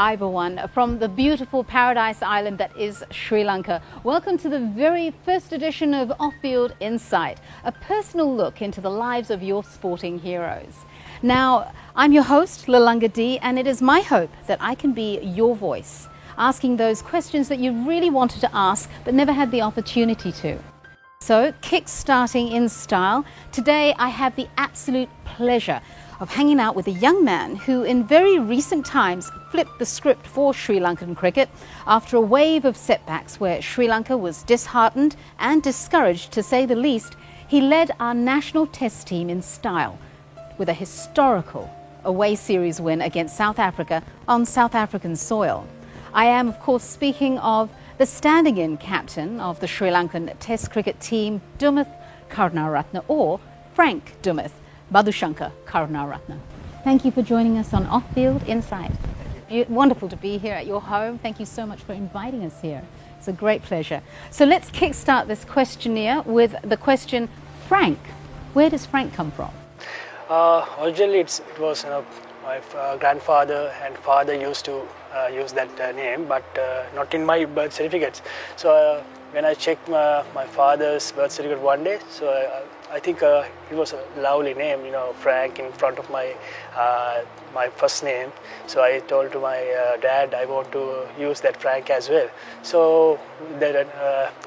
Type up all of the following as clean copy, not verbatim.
Ivawan from the beautiful paradise island that is Sri Lanka. Welcome to the very first edition of Off-Field Insight, a personal look into the lives of your sporting heroes. Now, I'm your host, Lalanga D, and it is my hope that I can be your voice, asking those questions that you really wanted to ask but never had the opportunity to. So, kick-starting in style, today I have the absolute pleasure of hanging out with a young man who in very recent times flipped the script for Sri Lankan cricket after a wave of setbacks where Sri Lanka was disheartened and discouraged, to say the least. He led our national test team in style with a historical away series win against South Africa on South African soil. I am, of course, speaking of the standing-in captain of the Sri Lankan Test cricket team, Dummeth Karunaratne, or Frank Dummeth, Madhushankar Karunaratne. Thank you for joining us on Off-Field Insight. Wonderful to be here at your home. Thank you so much for inviting us here. It's a great pleasure. So let's kickstart this questionnaire with the question, Frank. Where does Frank come from? Originally, it was my grandfather and father used to use that name, but not in my birth certificates. So when I checked my father's birth certificate one day, so I think it was a lovely name, Frank in front of my my first name. So I told to my dad I want to use that Frank as well. So the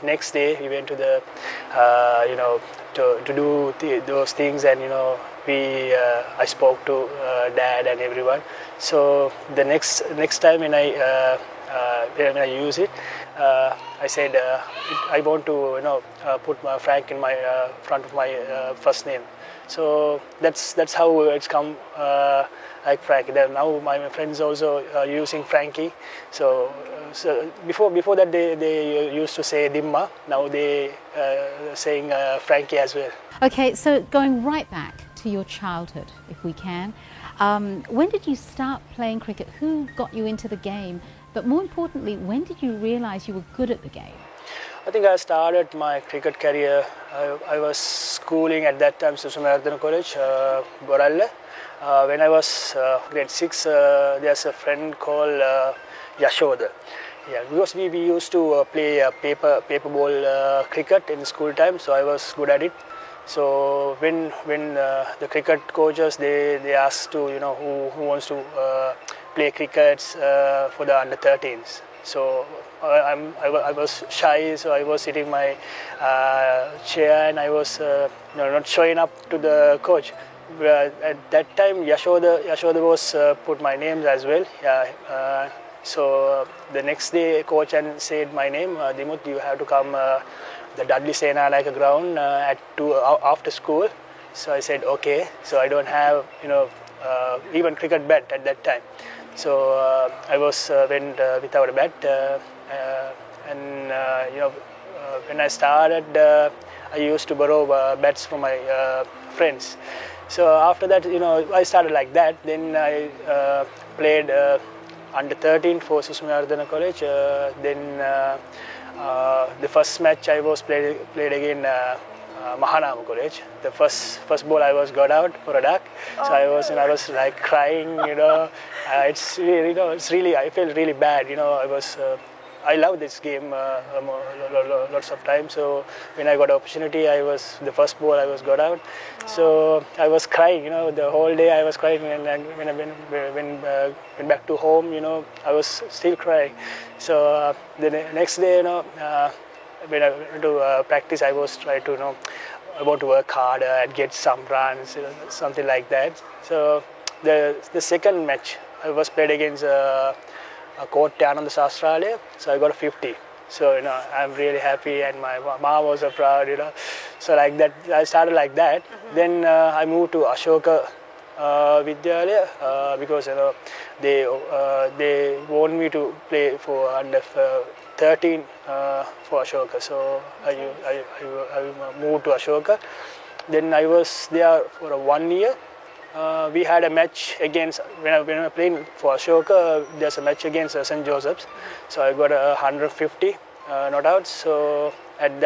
next day we went to the to do those things, and I spoke to dad and everyone. So the next time when I use it, I said I want to put my Frank in my front of my first name. So that's how it's come like Frank. Then now my friends also are using Frankie. So before that they used to say Dimma. Now they saying Frankie as well. Okay, so going right back to your childhood, if we can, when did you start playing cricket? Who got you into the game? But more importantly, when did you realise you were good at the game? I think I started my cricket career. I was schooling at that time, Susumaradana College, Boralle. When I was grade 6, there's a friend called Yashoda. Yeah, because we used to play paper ball cricket in school time, so I was good at it. So when the cricket coaches they asked to who wants to play cricket for the under 13s. So I was shy, so I was sitting in my chair and I was not showing up to the coach. At that time, Yashoda was put my name as well. Yeah. So the next day, coach and said my name, Dimut, you have to come the Dudley Senanayake ground at 2 after school. So I said okay. So I don't have even cricket bat at that time. So I was went without a bat, and when I started, I used to borrow bats from my friends. So after that, I started like that. Then I played under 13 for Susumaradana College. Then the first match I was played again Mahanama College. The first ball I was got out for a duck. So I was like crying. It's really I felt really bad. I love this game lots of times. So when I got an opportunity, the first ball I was got out. So I was crying. The whole day I was crying, and when I went back to home, I was still crying. So the next day, when I went to practice, I was trying to I want to work harder and get some runs, something like that. So the second match I was played against Court Ananda Australia, so I got a 50. So I'm really happy, and my mom was so proud. So like that, I started like that. Mm-hmm. Then I moved to Ashoka Vidyalaya because they want me to play for under 13 for Ashoka. So I moved to Ashoka. Then I was there for 1 year. We had a match against, when I was playing for Ashoka, there's a match against St. Joseph's. So I got 150 not out. So at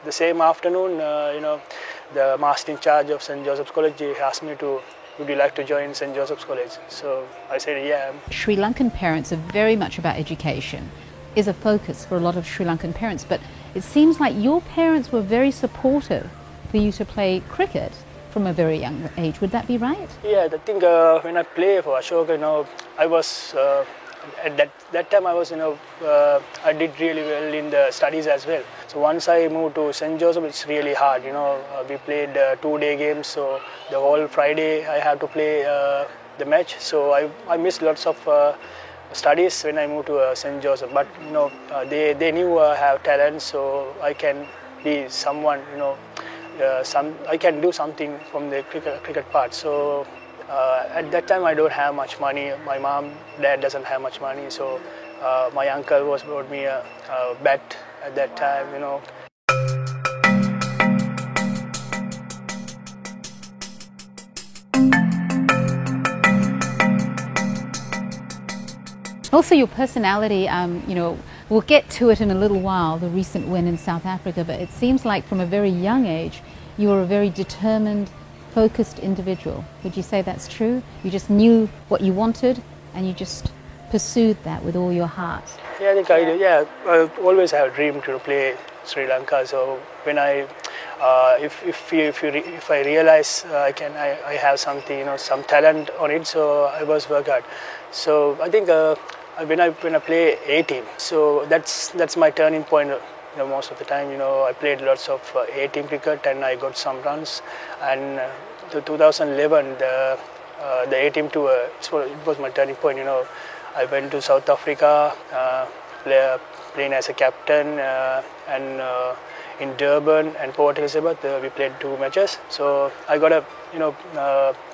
the same afternoon, the master in charge of St. Joseph's College, he asked me to would you like to join St. Joseph's College? So I said, yeah. Sri Lankan parents are very much about education, is a focus for a lot of Sri Lankan parents, but it seems like your parents were very supportive for you to play cricket from a very young age. Would that be right? Yeah, I think when I play for Ashoka, I was at that time I was, I did really well in the studies as well. So once I moved to St. Joseph, it's really hard. We played 2-day games, so the whole Friday I had to play the match. So I missed lots of studies when I moved to St. Joseph. But they knew I have talent, so I can be someone. I can do something from the cricket part. So at that time I don't have much money. My dad doesn't have much money. So my uncle brought me a bat at that time. Also, your personality, we'll get to it in a little while, the recent win in South Africa, but it seems like from a very young age, you were a very determined, focused individual. Would you say that's true? You just knew what you wanted and you just pursued that with all your heart? Yeah, I think I do. Yeah, I always have a dream to play Sri Lanka. So when if I realize I have something, some talent on it, so I was work hard. So I think when I play A-team, so that's my turning point. Most of the time, I played lots of A-team cricket and I got some runs. And the 2011, the A-team tour, it was my turning point. I went to South Africa, playing as a captain, and in Durban and Port Elizabeth, we played 2 matches. So I got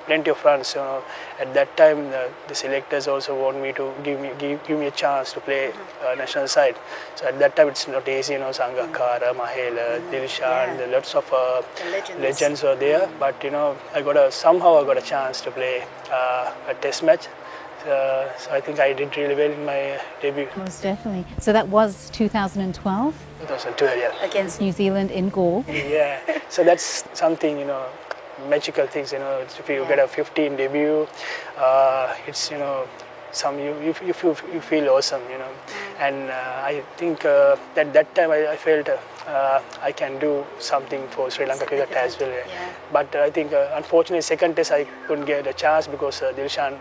plenty of runs. At that time, the selectors also want me to give me a chance to play national side. So at that time, it's not easy. Sangakkara, Mahela, Dilshan, lots of legends were there. But somehow I got a chance to play a test match. So I think I did really well in my debut. Most definitely. So that was 2012? 2012, yeah. Against New Zealand in Galle? Yeah. So that's something, magical things, if you get a 15 debut, it's, you feel awesome, And I think at that time I felt I can do something for Sri Lanka cricket as well. Yeah. But I think unfortunately second test I couldn't get a chance because Dilshan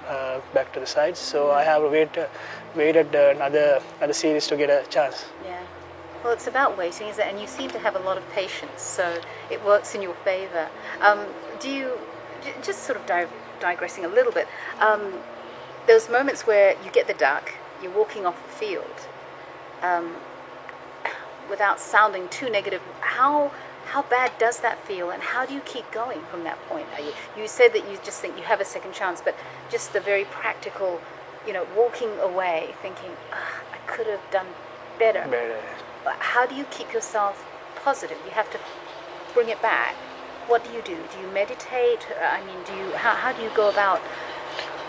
back to the side. So I have waited another series to get a chance. Yeah. Well, it's about waiting, isn't it? And you seem to have a lot of patience, so it works in your favour. Do you, just sort of digressing a little bit, those moments where you get the duck, you're walking off the field, without sounding too negative, how bad does that feel, and how do you keep going from that point? You said that you just think you have a second chance, but just the very practical, walking away thinking, I could have done better. How do you keep yourself positive? You have to bring it back. What do? Do you meditate? How do you go about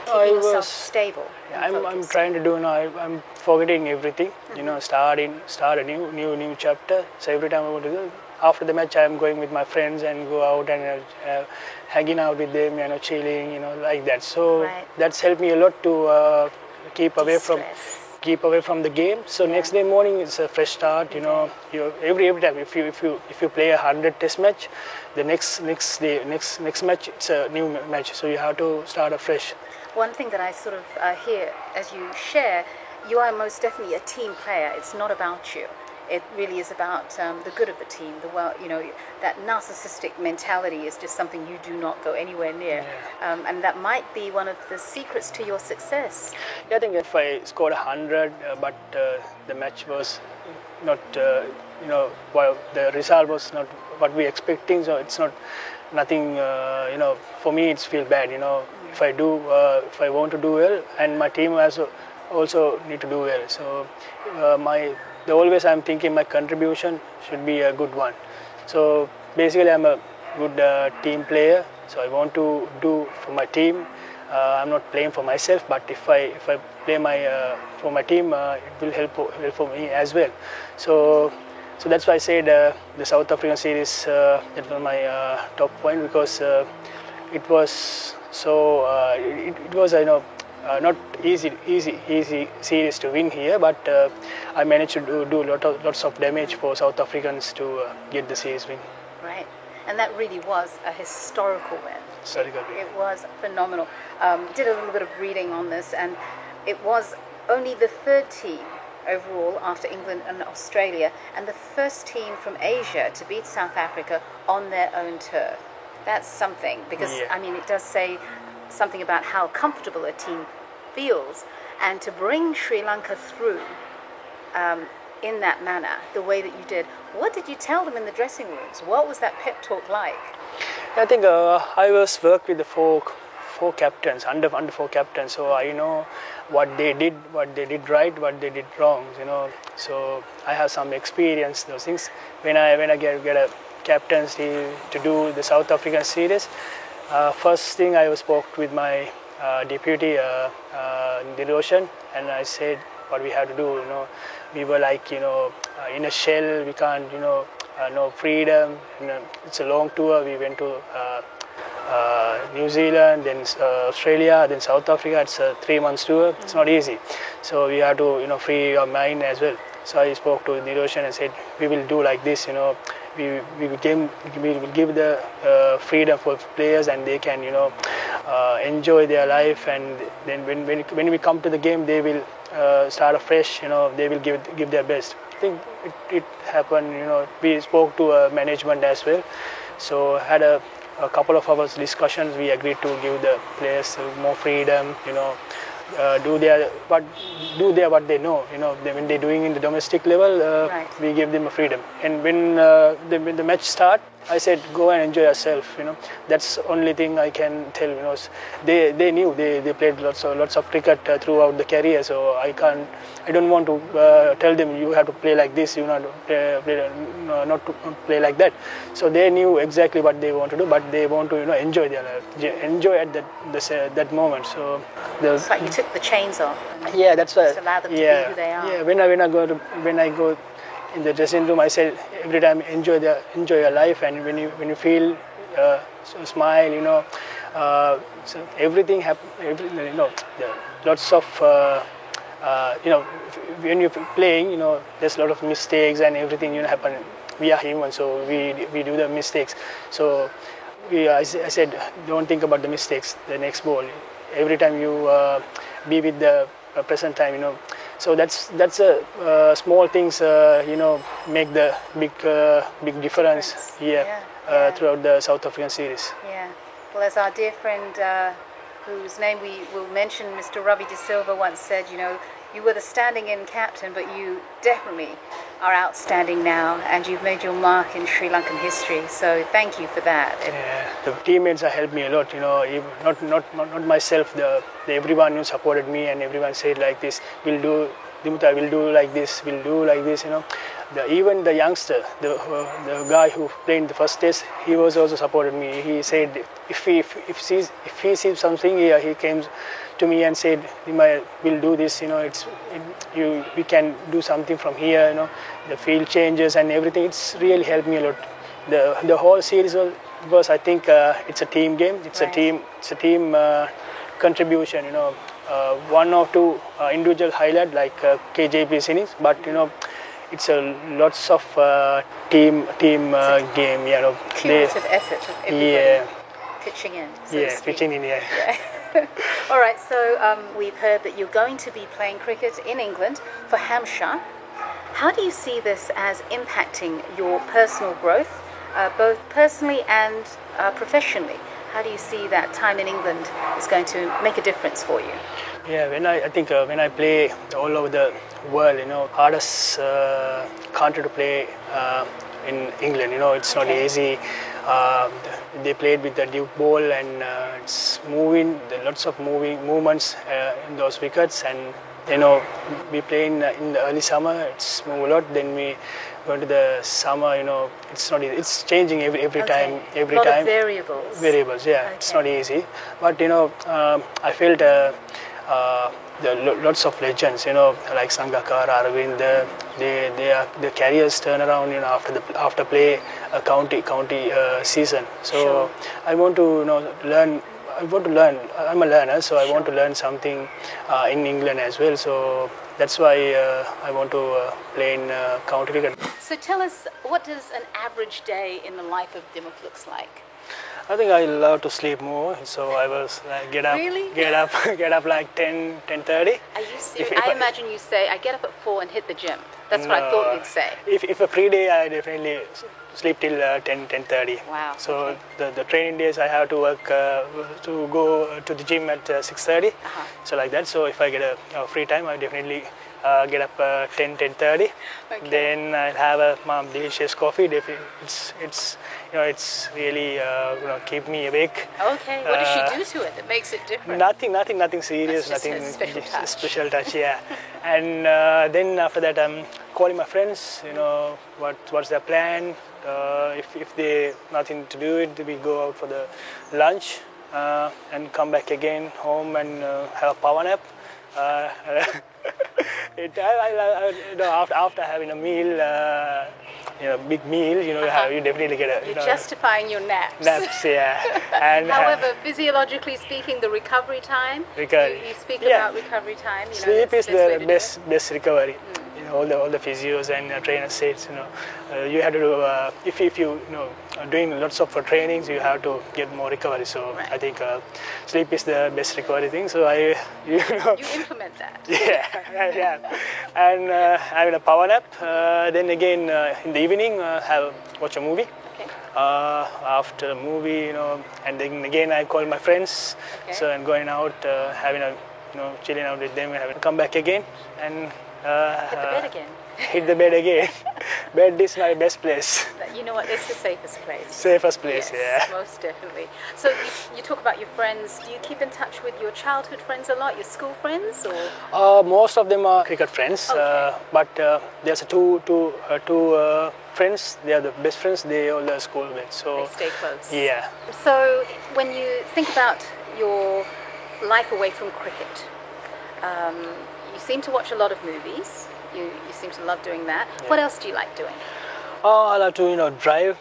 keeping yourself stable? I'm trying to do now. I'm forgetting everything. Start a new chapter. So every time I want to do, after the match, I'm going with my friends and go out and hanging out with them, chilling, like that. So that's helped me a lot to keep away from the game. So next day morning it's a fresh start. Every time if you play 100 test match, the next match it's a new match. So you have to start afresh. One thing that I sort of hear as you share, you are most definitely a team player. It's not about you. It really is about the good of the team. That narcissistic mentality is just something you do not go anywhere near, and that might be one of the secrets to your success. Yeah, I think if I scored 100, but the match was not, well, the result was not what we expecting. So it's nothing. For me, it's feel bad. If I want to do well, and my team also need to do well. So always I'm thinking my contribution should be a good one. So basically I'm a good team player, so I want to do for my team. I'm not playing for myself, but if I play for my team, it will help for me as well. So that's why I said the South African series that was my top point, because it was So it was not easy series to win here, but I managed to do lots of damage for South Africans to get the series win. Right, and that really was a historical win. It was phenomenal. Did a little bit of reading on this, and it was only the third team overall after England and Australia, and the first team from Asia to beat South Africa on their own turf. That's something, because I mean, it does say something about how comfortable a team feels, and to bring Sri Lanka through in that manner, the way that you did. What did you tell them in the dressing rooms? What was that pep talk like? I think I was worked with the four captains, under four captains, so I know what they did right, what they did wrong, So I have some experience those things. When I get a captaincy to do the South African series, first thing I spoke with my deputy Niroshan, and I said what we have to do. We were like in a shell. We can't no freedom. It's a long tour. We went to New Zealand, then Australia, then South Africa. It's a 3 months tour. It's not easy. So we have to free your mind as well. So I spoke to Niroshan and said we will do like this. We will give the freedom for players, and they can enjoy their life, and then when we come to the game, they will start afresh. They will give their best. I think it happened. We spoke to management as well, so had a couple of hours discussions. We agreed to give the players more freedom. Do what they know. When they're doing in the domestic level, right. We give them a freedom. And when the match start, I said go and enjoy yourself. That's the only thing I can tell. They knew they played lots of cricket throughout the career. So I don't want to tell them you have to play like this. Not to play like that. So they knew exactly what they want to do, but they want to enjoy their life, enjoy at that moment. So it's like you took the chains off. Yeah, that's right. Just allow them to be who they are. Yeah, when I go in the dressing room, I say every time enjoy your life, and when you feel smile, so everything happen. Lots of when you're playing, there's a lot of mistakes and everything happen. We are human, so we do the mistakes. So I said don't think about the mistakes. The next ball, every time you be with the present time, So that's a small things, make the big difference here throughout the South African series. Yeah. Well, as our dear friend, whose name we will mention, Mr. Ravi De Silva, once said, you were the standing-in captain, but you definitely are outstanding now, and you've made your mark in Sri Lankan history. So thank you for that. Yeah, the teammates have helped me a lot. Not myself. Everyone who supported me, and everyone said like this. Dimuta will do like this. Will do like this. Even the youngster, the guy who played in the first test, he was also supported me. He said if he sees something, he came to me and said, we'll do this. We can do something from here. The field changes and everything. It's really helped me a lot. The whole series was I think it's a team game. It's right. a team contribution. One or two individual highlight like KJP's innings, but it's a lots of team game. Cumulative effort of everybody pitching in. Pitching in. Yeah. All right. So we've heard that you're going to be playing cricket in England for Hampshire. How do you see this as impacting your personal growth, both personally and professionally? How do you see that time in England is going to make a difference for you? Yeah, I think when I play all over the world, hardest country to play in England. It's not easy. They played with the Duke ball, and it's moving. There are lots of movements in those wickets, and we play in the early summer. It's move a lot. Then we go into the summer. It's not easy. It's changing every time. Every time. Of variables. Variables, yeah. Okay. It's not easy, but I felt. There are lots of legends, like Sangakkara, Aravind. Their careers turn around, after play a county season. So sure. I want to learn I want to learn. I'm a learner, so I want to learn something in England as well. So that's why I want to play in county cricket. So tell us, what does an average day in the life of Dimmock looks like? I think I love to sleep more, so I was get up, Really? get up like 10:30. Are you serious? I imagine you say, I get up at 4 and hit the gym. That's what I thought you'd say. If a free day, I definitely sleep till 10:30. Wow. So okay. the training days, I have to work to go to the gym at 6:30. So like that. So if I get a free time, I definitely get up 10:30. Okay. Then I'll have a delicious coffee. It's it's really keep me awake. Okay. What does she do to it that makes it different? Nothing serious. That's just nothing. a special touch. Special touch, yeah. And then after that, I'm calling my friends. What's their plan? If they nothing to do, we go out for the lunch and come back again home and have a power nap. After having a meal, big meal, you definitely get a. You're justifying your naps. Naps, yeah. And however, physiologically speaking, the recovery time. Recovery. You speak about recovery time. Sleep is the best best recovery. All the physios and trainers say, you have to do if you are doing lots of trainings, you have to get more recovery. So right. I think sleep is the best recovery thing. So you implement that. Yeah. And having a power nap. Then again in the evening, watch a movie. Okay. After a movie, and then again I call my friends. Okay. So I'm going out, having a chilling out with them, and come back again and. Hit the bed again. Hit the bed again. Bed is my best place. You know what? It's the safest place. Safest place, yes, yeah. Most definitely. So you talk about your friends. Do you keep in touch with your childhood friends a lot? Your school friends, or? Most of them are cricket friends. Okay. But there's two friends. They are the best friends. They all are schoolmates. So they stay close. Yeah. So when you think about your life away from cricket. You seem to watch a lot of movies. You seem to love doing that. Yeah. What else do you like doing? I love to drive,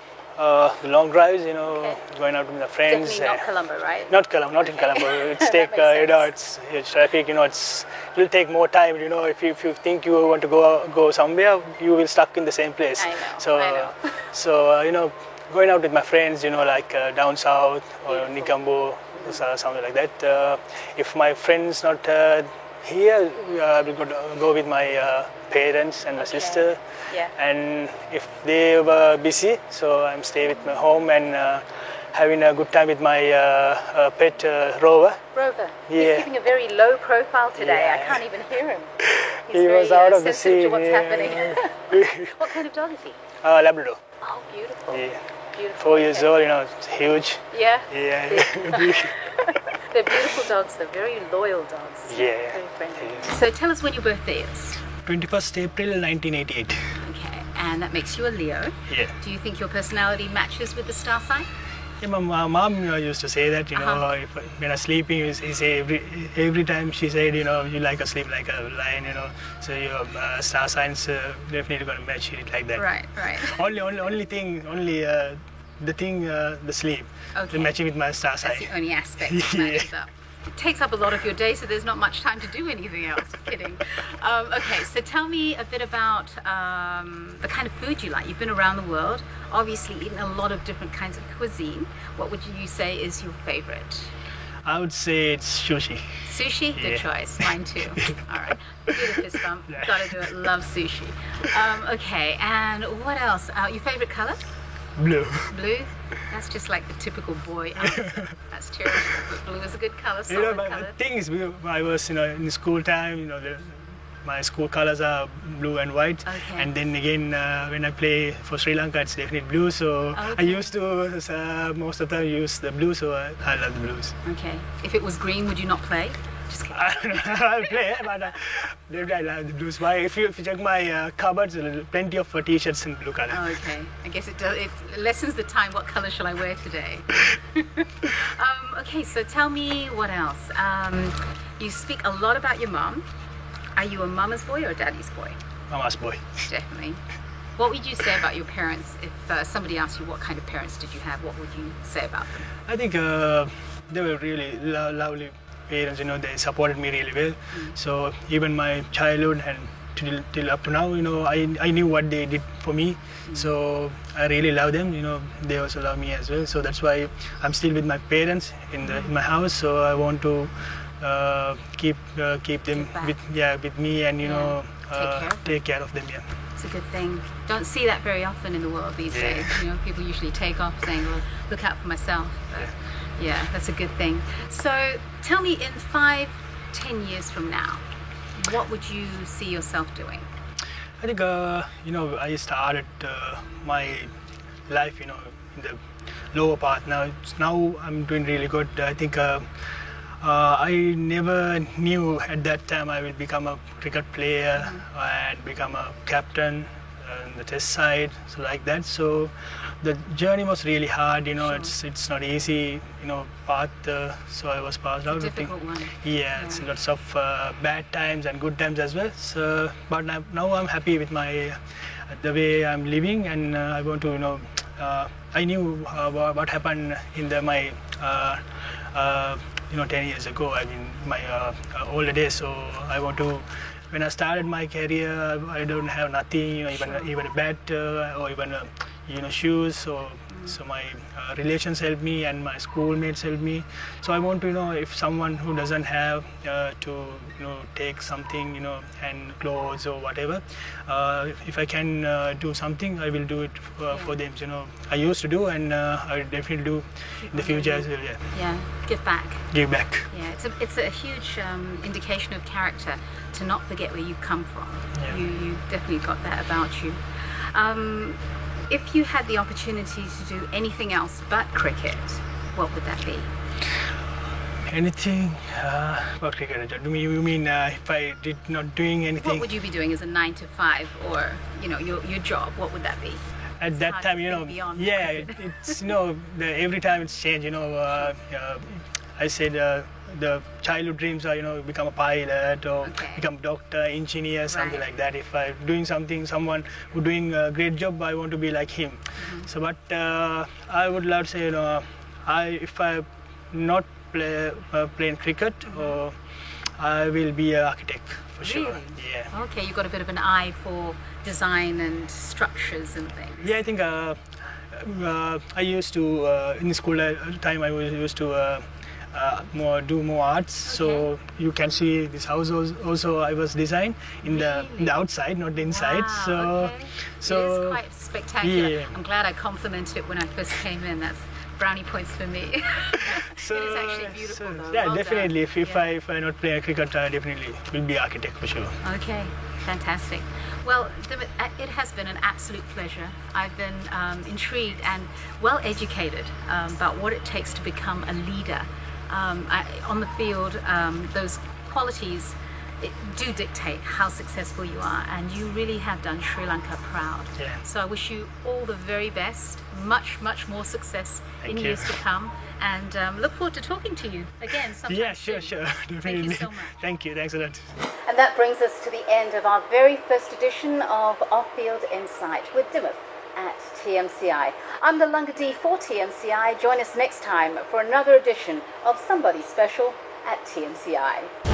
long drives. Okay. Going out with my friends. Definitely not Colombo, right? Not Colombo, not in Colombo. It's take it's traffic. It will take more time. If you think you want to go somewhere, you will stuck in the same place. I know. So going out with my friends, like down south or Nigambo, something like that. If my friends not here, I will go with my parents and my sister. Yeah. And if they were busy, so I'm stay with my home and having a good time with my pet Rover. Rover. Yeah. He's keeping a very low profile today. Yeah. I can't even hear him. He was out of the scene. To what's happening. What kind of dog is he? Labrador. Oh, beautiful. Yeah. Beautiful. 4 years old, it's huge. Yeah? Yeah. They're beautiful dogs. They're very loyal dogs. Yeah. Very friendly. Yeah. So tell us when your birthday is. 21st April 1988. Okay, and that makes you a Leo. Yeah. Do you think your personality matches with the star sign? Yeah, my mom used to say that, when I'm sleeping, he say every time she said, you like to sleep like a lion, so your star signs definitely going to match it like that. Right. The sleep, okay. The matching with my star sign. That's the only aspect that matches up. It takes up a lot of your day, so there's not much time to do anything else. Kidding. Okay, so tell me a bit about the kind of food you like. You've been around the world, obviously eaten a lot of different kinds of cuisine. What would you say is your favorite? I would say it's sushi. Sushi? Good choice. Mine too. All right. Do the fist bump. Yeah. Gotta do it. Love sushi. Okay, and what else? Your favorite color? Blue. Blue? That's just like the typical boy answer. That's terrible, but blue is a good color, solid color. The thing is, I was, in school time, my school colors are blue and white. Okay. And then again, when I play for Sri Lanka, it's definitely blue. So okay. I used to, most of the time, use the blue, so I love the blues. Okay. If it was green, would you not play? Just kidding. I'll play, but definitely I love the blues. Why? If you check my cupboards, plenty of t-shirts in blue color. Oh, okay. I guess it lessens the time. What color shall I wear today? Okay, so tell me what else. You speak a lot about your mom. Are you a mama's boy or a daddy's boy? Mama's boy. Definitely. What would you say about your parents if somebody asked you what kind of parents did you have? What would you say about them? I think they were really lovely parents. You know, they supported me really well. So even my childhood and till up to now, you know, I knew what they did for me. So I really love them. You know, they also love me as well. So that's why I'm still with my parents in my house. So I want to keep them with me, and you know, take care of them. Yeah. It's a good thing. Don't see that very often in the world these days. You know, people usually take off saying, "Well, look out for myself." But yeah, that's a good thing. So tell me, in 5-10 years from now, what would you see yourself doing? I think you know, I started my life, you know, in the lower part. Now I'm doing really good. I think I never knew at that time I will become a cricket player and become a captain on the test side, so like that. So the journey was really hard, you know. It's not easy, you know, path. So I was passed out. Difficult one. Yeah, it's lots of bad times and good times as well. So, but now I'm happy with my the way I'm living, and I want to, you know, I knew what happened in my you know, 10 years ago. I mean, my older days. So I want to. When I started my career, I don't have nothing, you know, even a bat or even you know, shoes. So my relations helped me and my schoolmates helped me. So I want to, you know, if someone who doesn't have to, you know, take something, you know, and clothes or whatever, if I can do something, I will do it for them. You know, I used to do, and I will definitely do in the future as well. Yeah. Yeah, give back. Give back. Yeah, it's a huge indication of character to not forget where you come from. Yeah. You definitely got that about you. If you had the opportunity to do anything else but cricket, what would that be? Anything about cricket? You mean if I did not doing anything? What would you be doing as a 9 to 5, or you know, your job? What would that be? At that time, you know, yeah, it's, you know, every time it's changed. You know, I said the childhood dreams are, you know, become a pilot or become doctor, engineer, something like that. If I'm doing something, someone who's doing a great job, I want to be like him. So, but I would love to say, you know, if I not playing cricket, or I will be an architect for sure. Really? Yeah. Okay, you've got a bit of an eye for design and structures and things. Yeah, I think I used to in the school time I was used to do more arts. So you can see this house also I was designed in the outside, not the inside. Wow, So it is quite spectacular. Yeah. I'm glad I complimented it when I first came in. That's brownie points for me. So, it is actually beautiful though. Yeah, well definitely. Done. If I not play cricket, I definitely will be architect for sure. Okay, fantastic. Well, Dimit, it has been an absolute pleasure. I've been intrigued and well educated about what it takes to become a leader. On the field, those qualities do dictate how successful you are, and you really have done Sri Lanka proud. Yeah. So I wish you all the very best, much more success in years to come, and look forward to talking to you again sometime Yeah, soon. sure, definitely. Thank you so much. Thank you, thanks a lot. And that brings us to the end of our very first edition of Off-Field Insight with Dimit at TMCI. I'm the Lunga D for TMCI. Join us next time for another edition of Somebody Special at TMCI.